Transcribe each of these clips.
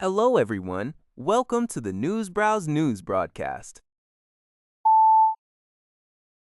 Hello, everyone. Welcome to the Newsbrowse News broadcast.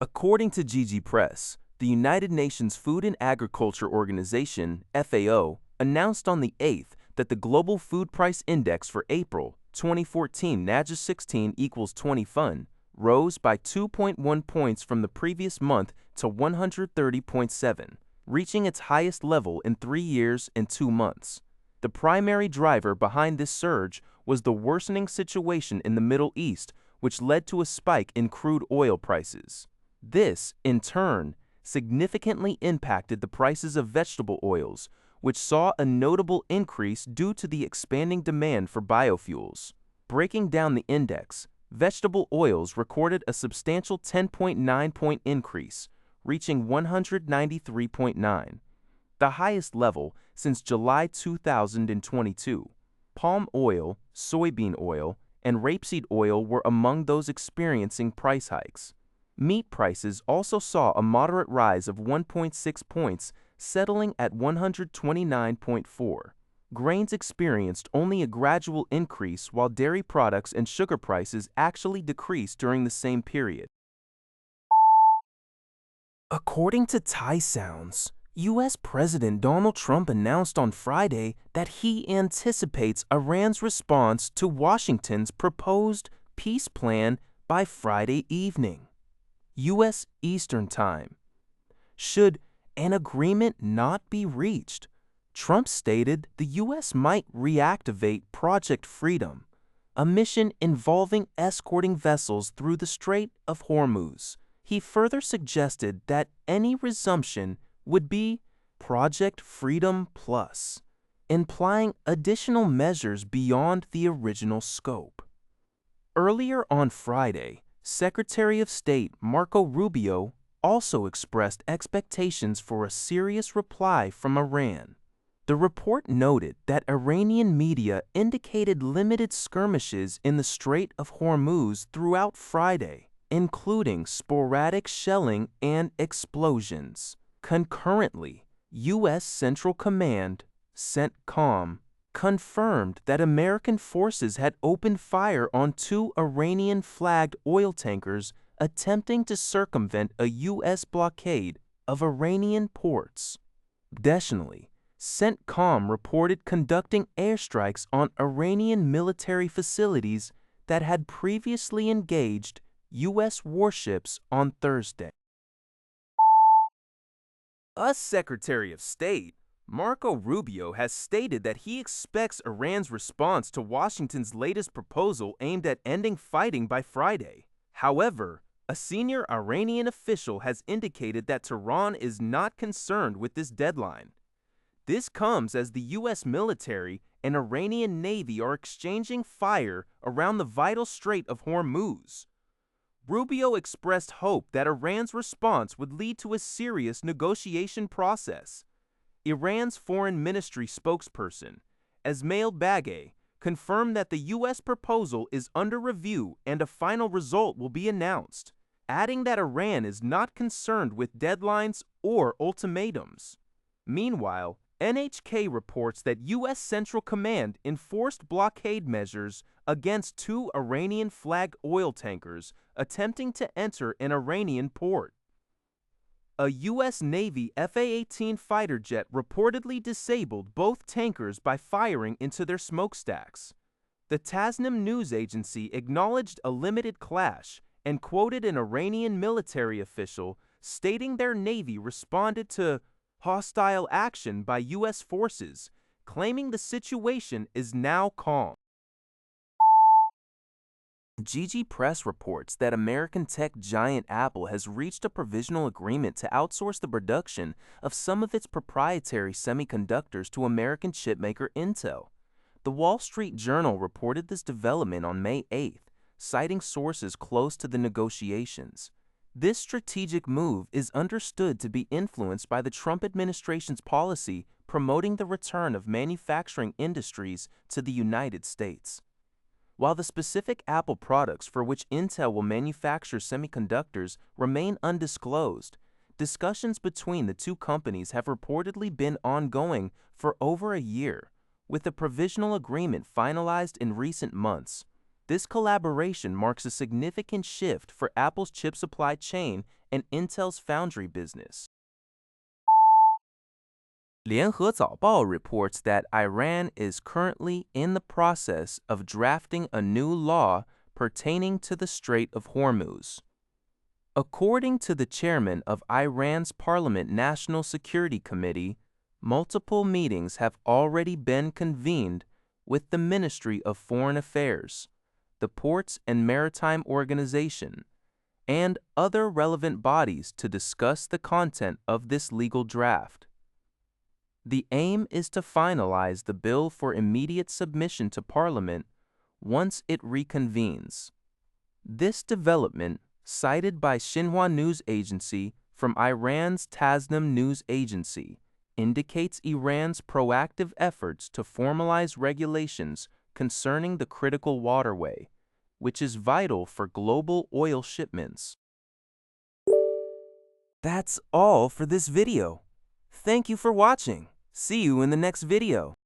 According to GG Press, the United Nations Food and Agriculture Organization, FAO, announced on the 8th that the Global Food Price Index for April 2014 (16 equals 20 FUN) rose by 2.1 points from the previous month to 130.7, reaching its highest level in 3 years and 2 months. The primary driver behind this surge was the worsening situation in the Middle East, which led to a spike in crude oil prices. This, in turn, significantly impacted the prices of vegetable oils, which saw a notable increase due to the expanding demand for biofuels. Breaking down the index, vegetable oils recorded a substantial 10.9-point increase, reaching 193.9. The highest level since July 2022. Palm oil, soybean oil, and rapeseed oil were among those experiencing price hikes. Meat prices also saw a moderate rise of 1.6 points, settling at 129.4. Grains experienced only a gradual increase, while dairy products and sugar prices actually decreased during the same period. According to Thai Sounds, U.S. President Donald Trump announced on Friday that he anticipates Iran's response to Washington's proposed peace plan by Friday evening, U.S. Eastern Time. Should an agreement not be reached, Trump stated the U.S. might reactivate Project Freedom, a mission involving escorting vessels through the Strait of Hormuz. He further suggested that any resumption would be Project Freedom Plus, implying additional measures beyond the original scope. Earlier on Friday, Secretary of State Marco Rubio also expressed expectations for a serious reply from Iran. The report noted that Iranian media indicated limited skirmishes in the Strait of Hormuz throughout Friday, including sporadic shelling and explosions. Concurrently, U.S. Central Command, CENTCOM, confirmed that American forces had opened fire on 2 Iranian-flagged oil tankers attempting to circumvent a U.S. blockade of Iranian ports. Additionally, CENTCOM reported conducting airstrikes on Iranian military facilities that had previously engaged U.S. warships on Thursday. US Secretary of State Marco Rubio has stated that he expects Iran's response to Washington's latest proposal aimed at ending fighting by Friday. However, a senior Iranian official has indicated that Tehran is not concerned with this deadline. This comes as the U.S. military and Iranian Navy are exchanging fire around the vital Strait of Hormuz. Rubio expressed hope that Iran's response would lead to a serious negotiation process. Iran's Foreign Ministry spokesperson, Esmail Bagay, confirmed that the U.S. proposal is under review and a final result will be announced, adding that Iran is not concerned with deadlines or ultimatums. Meanwhile, NHK reports that U.S. Central Command enforced blockade measures against 2 Iranian-flagged oil tankers attempting to enter an Iranian port. A U.S. Navy F-A-18 fighter jet reportedly disabled both tankers by firing into their smokestacks. The Tasnim news agency acknowledged a limited clash and quoted an Iranian military official stating their navy responded to hostile action by U.S. forces, claiming the situation is now calm. GG Press reports that American tech giant Apple has reached a provisional agreement to outsource the production of some of its proprietary semiconductors to American chipmaker Intel. The Wall Street Journal reported this development on May 8th, citing sources close to the negotiations. This strategic move is understood to be influenced by the Trump administration's policy promoting the return of manufacturing industries to the United States. While the specific Apple products for which Intel will manufacture semiconductors remain undisclosed, discussions between the two companies have reportedly been ongoing for over a year, with a provisional agreement finalized in recent months. This collaboration marks a significant shift for Apple's chip supply chain and Intel's foundry business. 联合早报 reports that Iran is currently in the process of drafting a new law pertaining to the Strait of Hormuz. According to the chairman of Iran's Parliament National Security Committee, multiple meetings have already been convened with the Ministry of Foreign Affairs, the Ports and Maritime Organization, and other relevant bodies to discuss the content of this legal draft. The aim is to finalize the bill for immediate submission to Parliament once it reconvenes. This development, cited by Xinhua News Agency from Iran's Tasnim News Agency, indicates Iran's proactive efforts to formalize regulations concerning the critical waterway, which is vital for global oil shipments. That's all for this video. Thank you for watching. See you in the next video.